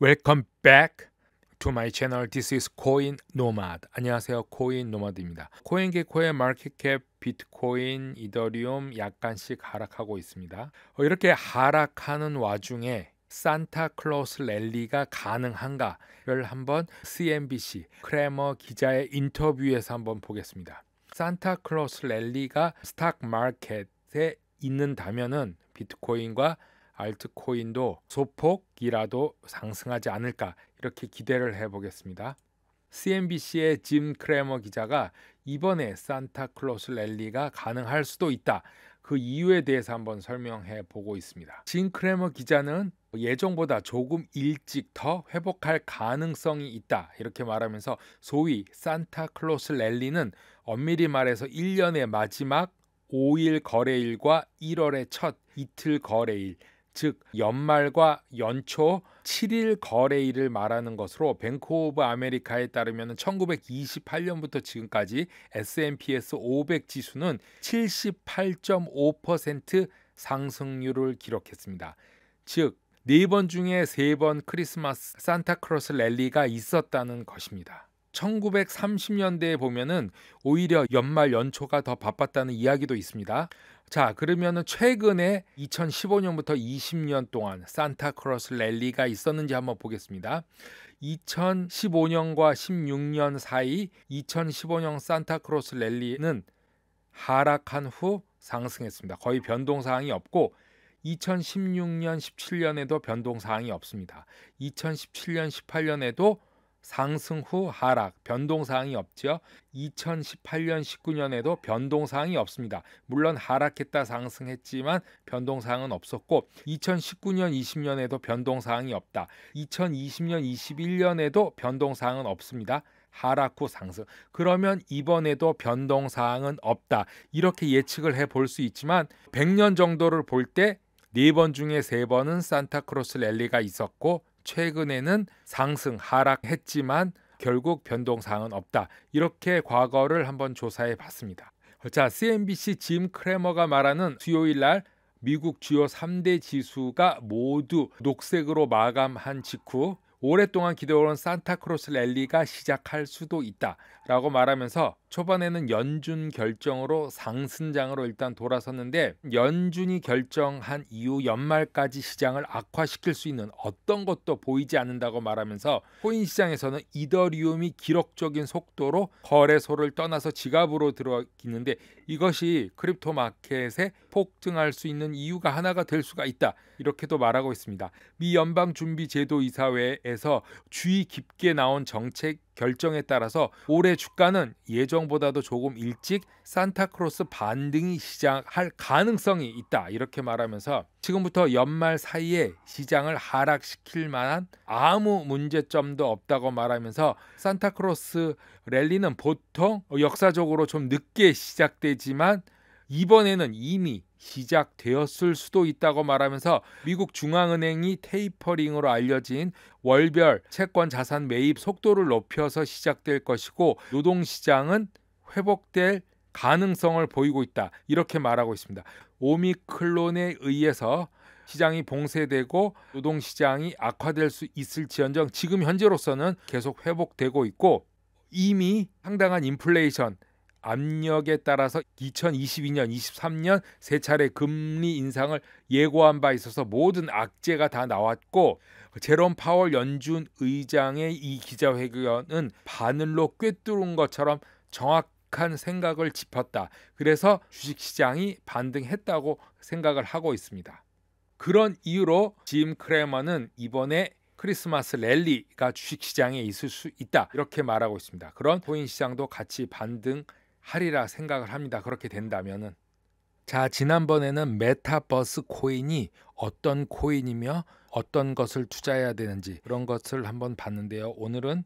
Welcome back to my channel. This is Coin Nomad. 안녕하세요. 코인 노마드입니다. 코인게코의 마켓캡, 비트코인, 이더리움 약간씩 하락하고 있습니다. 이렇게 하락하는 와중에 산타클로스 랠리가 가능한가를 한번 CNBC 크래머 기자의 인터뷰에서 한번 보겠습니다. 산타클로스 랠리가 스탁 마켓에 있는다면은 비트코인과 알트코인도 소폭이라도 상승하지 않을까 이렇게 기대를 해보겠습니다. CNBC의 짐 크래머 기자가 이번에 산타클로스 랠리가 가능할 수도 있다. 그 이유에 대해서 한번 설명해 보고 있습니다. 짐 크래머 기자는 예정보다 조금 일찍 더 회복할 가능성이 있다. 이렇게 말하면서 소위 산타클로스 랠리는 엄밀히 말해서 1년의 마지막 5일 거래일과 1월의 첫 이틀 거래일, 즉 연말과 연초 7일 거래일을 말하는 것으로 뱅크 오브 아메리카에 따르면 1928년부터 지금까지 S&P에서 500 지수는 78.5% 상승률을 기록했습니다. 즉 4번 중에 3번 크리스마스 산타클로스 랠리가 있었다는 것입니다. 1930년대에 보면은 오히려 연말 연초가 더 바빴다는 이야기도 있습니다. 자, 그러면은 최근에 2015년부터 20년 동안 산타클로스 랠리가 있었는지 한번 보겠습니다. 2015년과 16년 사이 2015년 산타클로스 랠리는 하락한 후 상승했습니다. 거의 변동사항이 없고 2016년, 17년에도 변동사항이 없습니다. 2017년, 18년에도 상승 후 하락, 변동사항이 없죠. 2018년, 19년에도 변동사항이 없습니다. 물론 하락했다 상승했지만 변동사항은 없었고 2019년, 20년에도 변동사항이 없다. 2020년, 21년에도 변동사항은 없습니다. 하락 후 상승. 그러면 이번에도 변동사항은 없다. 이렇게 예측을 해볼 수 있지만 100년 정도를 볼 때 4번 중에 3번은 산타클로스 랠리가 있었고 최근에는 상승, 하락했지만 결국 변동사항은 없다. 이렇게 과거를 한번 조사해 봤습니다. 자, CNBC 짐 크래머가 말하는 수요일 날 미국 주요 3대 지수가 모두 녹색으로 마감한 직후 오랫동안 기다려온 산타클로스 랠리가 시작할 수도 있다라고 말하면서 초반에는 연준 결정으로 상승장으로 일단 돌아섰는데 연준이 결정한 이후 연말까지 시장을 악화시킬 수 있는 어떤 것도 보이지 않는다고 말하면서 코인 시장에서는 이더리움이 기록적인 속도로 거래소를 떠나서 지갑으로 들어있는데 이것이 크립토 마켓에 폭등할 수 있는 이유가 하나가 될 수가 있다. 이렇게도 말하고 있습니다. 미 연방준비제도이사회에서 주의 깊게 나온 정책 결정에 따라서 올해 주가는 예정보다도 조금 일찍 산타클로스 반등이 시작할 가능성이 있다. 이렇게 말하면서 지금부터 연말 사이에 시장을 하락시킬 만한 아무 문제점도 없다고 말하면서 산타클로스 랠리는 보통 역사적으로 좀 늦게 시작되지만 이번에는 이미 시작되었을 수도 있다고 말하면서 미국 중앙은행이 테이퍼링으로 알려진 월별 채권 자산 매입 속도를 높여서 시작될 것이고 노동시장은 회복될 가능성을 보이고 있다. 이렇게 말하고 있습니다. 오미크론에 의해서 시장이 봉쇄되고 노동시장이 악화될 수 있을지언정 지금 현재로서는 계속 회복되고 있고 이미 상당한 인플레이션 압력에 따라서 2022년, 23년 세 차례 금리 인상을 예고한 바 있어서 모든 악재가 다 나왔고 제롬 파월 연준 의장의 이 기자회견은 바늘로 꿰뚫은 것처럼 정확한 생각을 짚었다. 그래서 주식시장이 반등했다고 생각을 하고 있습니다. 그런 이유로 짐 크래머는 이번에 크리스마스 랠리가 주식시장에 있을 수 있다. 이렇게 말하고 있습니다. 그런 코인 시장도 같이 반등하리라 생각을 합니다. 그렇게 된다면은. 자, 지난번에는 메타버스 코인이 어떤 코인이며 어떤 것을 투자해야 되는지 그런 것을 한번 봤는데요. 오늘은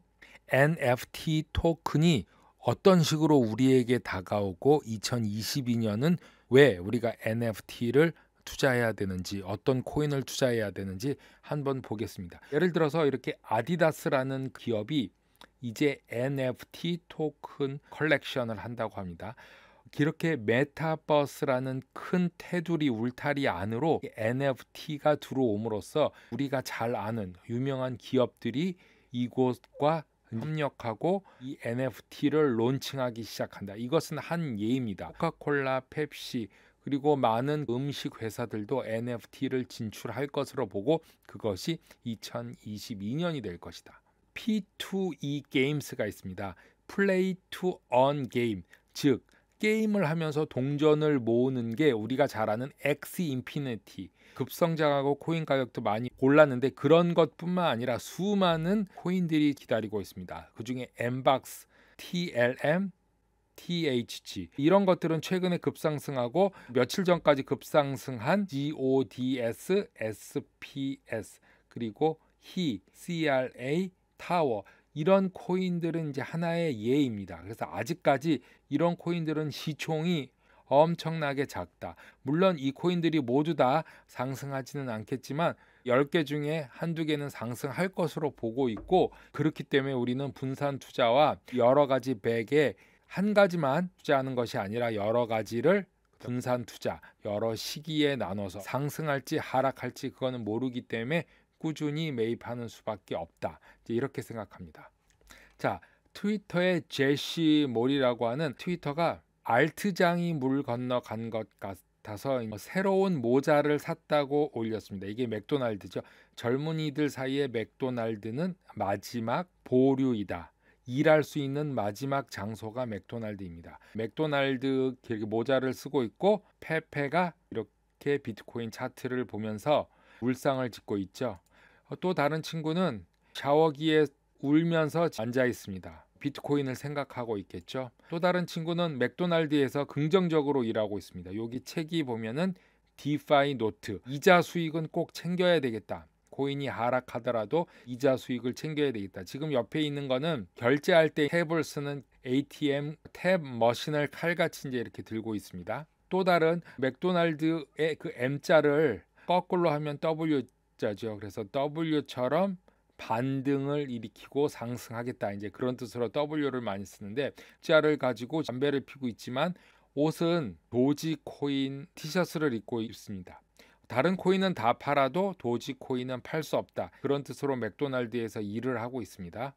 NFT 토큰이 어떤 식으로 우리에게 다가오고 2022년은 왜 우리가 NFT를 투자해야 되는지 어떤 코인을 투자해야 되는지 한번 보겠습니다. 예를 들어서 이렇게 아디다스라는 기업이 이제 NFT 토큰 컬렉션을 한다고 합니다. 이렇게 메타버스라는 큰 테두리 울타리 안으로 NFT가 들어옴으로써 우리가 잘 아는 유명한 기업들이 이곳과 협력하고 이 NFT를 론칭하기 시작한다. 이것은 한 예입니다. 코카콜라, 펩시 그리고 많은 음식 회사들도 NFT를 진출할 것으로 보고 그것이 2022년이 될 것이다. P2E 게임스가 있습니다. Play to Earn 게임, 즉 게임을 하면서 동전을 모으는 게 우리가 잘 아는 X 인피니티, 급성장하고 코인 가격도 많이 올랐는데 그런 것뿐만 아니라 수많은 코인들이 기다리고 있습니다. 그중에 Mbox, TLM, THG 이런 것들은 최근에 급상승하고 며칠 전까지 급상승한 GODS, SPS 그리고 히, CRA, 타워 이런 코인들은 이제 하나의 예입니다. 그래서 아직까지 이런 코인들은 시총이 엄청나게 작다. 물론 이 코인들이 모두 다 상승하지는 않겠지만 10개 중에 한두 개는 상승할 것으로 보고 있고 그렇기 때문에 우리는 분산 투자와 여러 가지 백에 한 가지만 투자하는 것이 아니라 여러 가지를 분산 투자, 여러 시기에 나눠서 상승할지 하락할지 그거는 모르기 때문에 꾸준히 매입하는 수밖에 없다. 이렇게 생각합니다. 자, 트위터의 제시 몰이라고 하는 트위터가 알트장이 물 건너간 것 같아서 새로운 모자를 샀다고 올렸습니다. 이게 맥도날드죠. 젊은이들 사이에 맥도날드는 마지막 보류이다. 일할 수 있는 마지막 장소가 맥도날드입니다. 맥도날드 모자를 쓰고 있고 페페가 이렇게 비트코인 차트를 보면서 울상을 짓고 있죠. 또 다른 친구는 샤워기에 울면서 앉아 있습니다. 비트코인을 생각하고 있겠죠. 또 다른 친구는 맥도날드에서 긍정적으로 일하고 있습니다. 여기 책이 보면은 디파이 노트, 이자 수익은 꼭 챙겨야 되겠다. 코인이 하락하더라도 이자 수익을 챙겨야 되겠다. 지금 옆에 있는 거는 결제할 때 탭을 쓰는 ATM 탭 머신을 칼같이 이제 이렇게 들고 있습니다. 또 다른 맥도날드의 그 M자를 거꾸로 하면 W자죠. 그래서 W처럼 반등을 일으키고 상승하겠다. 이제 그런 뜻으로 W를 많이 쓰는데 자를 가지고 담배를 피고 있지만 옷은 도지코인 티셔츠를 입고 있습니다. 다른 코인은 다 팔아도 도지코인은 팔 수 없다. 그런 뜻으로 맥도날드에서 일을 하고 있습니다.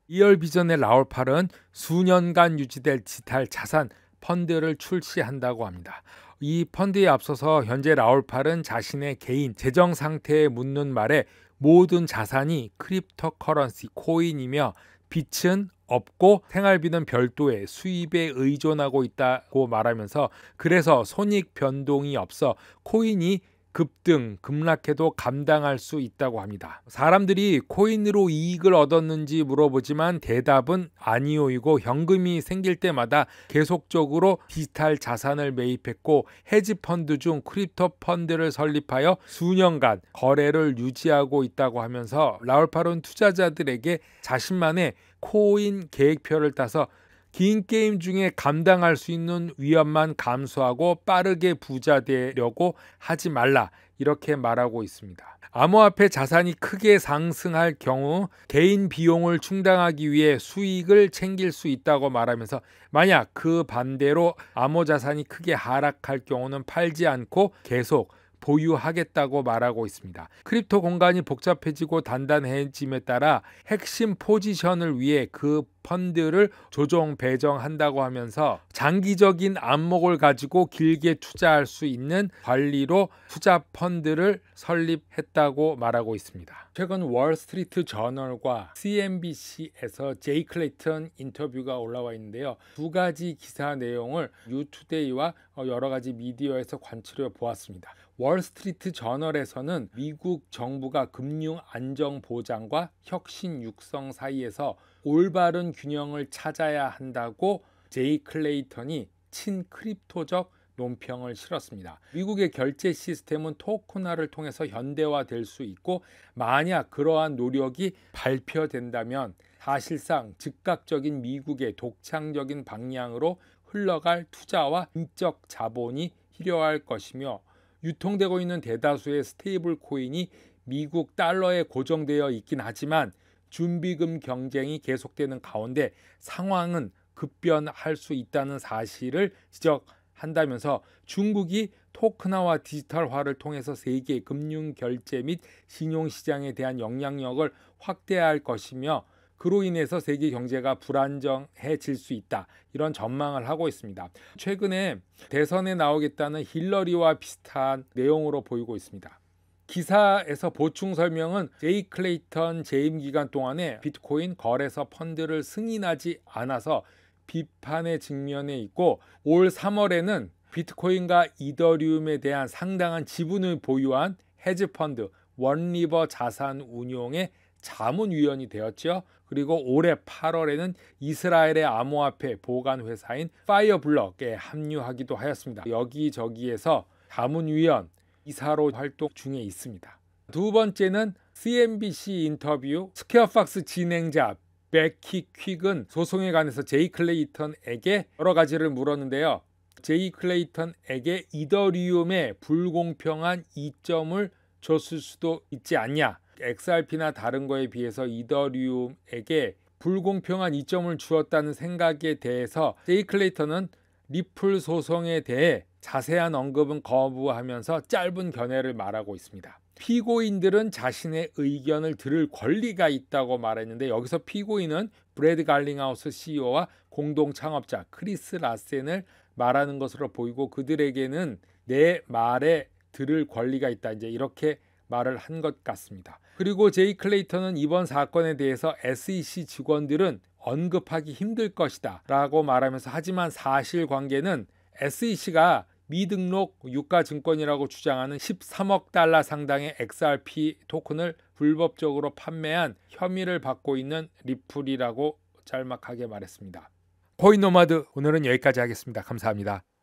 리얼비전의 라울팔은 수년간 유지될 디지털 자산 펀드를 출시한다고 합니다. 이 펀드에 앞서서 현재 라울팔은 자신의 개인 재정 상태에 묻는 말에 모든 자산이 크립토커런시 코인이며 빚은 없고 생활비는 별도의 수입에 의존하고 있다고 말하면서 그래서 손익 변동이 없어 코인이 급등, 급락해도 감당할 수 있다고 합니다. 사람들이 코인으로 이익을 얻었는지 물어보지만 대답은 아니오이고 현금이 생길 때마다 계속적으로 디지털 자산을 매입했고 헤지펀드 중 크립토 펀드를 설립하여 수년간 거래를 유지하고 있다고 하면서 라울팔은 투자자들에게 자신만의 코인 계획표를 따서 긴 게임 중에 감당할 수 있는 위험만 감수하고 빠르게 부자 되려고 하지 말라 이렇게 말하고 있습니다. 암호화폐 자산이 크게 상승할 경우 개인 비용을 충당하기 위해 수익을 챙길 수 있다고 말하면서 만약 그 반대로 암호 자산이 크게 하락할 경우는 팔지 않고 계속 보유하겠다고 말하고 있습니다. 크립토 공간이 복잡해지고 단단해짐에 따라 핵심 포지션을 위해 그 펀드를 조정 배정한다고 하면서 장기적인 안목을 가지고 길게 투자할 수 있는 관리로 투자 펀드를 설립했다고 말하고 있습니다. 최근 월스트리트 저널과 CNBC에서 제이 클레이턴 인터뷰가 올라와 있는데요. 두 가지 기사 내용을 뉴투데이와 여러 가지 미디어에서 관찰해 보았습니다. 월스트리트 저널에서는 미국 정부가 금융 안정 보장과 혁신 육성 사이에서 올바른 균형을 찾아야 한다고 제이 클레이턴이 친크립토적 논평을 실었습니다. 미국의 결제 시스템은 토큰화를 통해서 현대화될 수 있고 만약 그러한 노력이 발표된다면 사실상 즉각적인 미국의 독창적인 방향으로 흘러갈 투자와 인적 자본이 필요할 것이며 유통되고 있는 대다수의 스테이블 코인이 미국 달러에 고정되어 있긴 하지만 준비금 경쟁이 계속되는 가운데 상황은 급변할 수 있다는 사실을 지적한다면서 중국이 토큰화와 디지털화를 통해서 세계 금융 결제 및 신용 시장에 대한 영향력을 확대할 것이며 그로 인해서 세계 경제가 불안정해질 수 있다. 이런 전망을 하고 있습니다. 최근에 대선에 나오겠다는 힐러리와 비슷한 내용으로 보이고 있습니다. 기사에서 보충 설명은 제이 클레이턴 재임 기간 동안에 비트코인 거래소 펀드를 승인하지 않아서 비판의 직면에 있고 올 3월에는 비트코인과 이더리움에 대한 상당한 지분을 보유한 헤지펀드 원리버 자산운용의 자문위원이 되었죠. 그리고 올해 8월에는 이스라엘의 암호화폐 보관 회사인 파이어블럭에 합류하기도 하였습니다. 여기저기에서 자문위원 이사로 활동 중에 있습니다. 두 번째는 CNBC 인터뷰 스퀘어박스 진행자 베키 퀵은 소송에 관해서 제이 클레이턴에게 여러 가지를 물었는데요. 제이 클레이턴에게 이더리움에 불공평한 이점을 줬을 수도 있지 않냐. XRP나 다른 거에 비해서 이더리움에게 불공평한 이점을 주었다는 생각에 대해서 제이 클레이턴은 리플 소송에 대해 자세한 언급은 거부하면서 짧은 견해를 말하고 있습니다. 피고인들은 자신의 의견을 들을 권리가 있다고 말했는데 여기서 피고인은 브래드 갈링하우스 CEO와 공동 창업자 크리스 라센을 말하는 것으로 보이고 그들에게는 내 말에 들을 권리가 있다. 이제 이렇게 말을 한 것 같습니다. 그리고 제이 클레이턴은 이번 사건에 대해서 SEC 직원들은 언급하기 힘들 것이다 라고 말하면서 하지만 사실관계는 SEC가 미등록 유가증권이라고 주장하는 13억 달러 상당의 XRP 토큰을 불법적으로 판매한 혐의를 받고 있는 리플이라고 짤막하게 말했습니다. 코인노마드 오늘은 여기까지 하겠습니다. 감사합니다.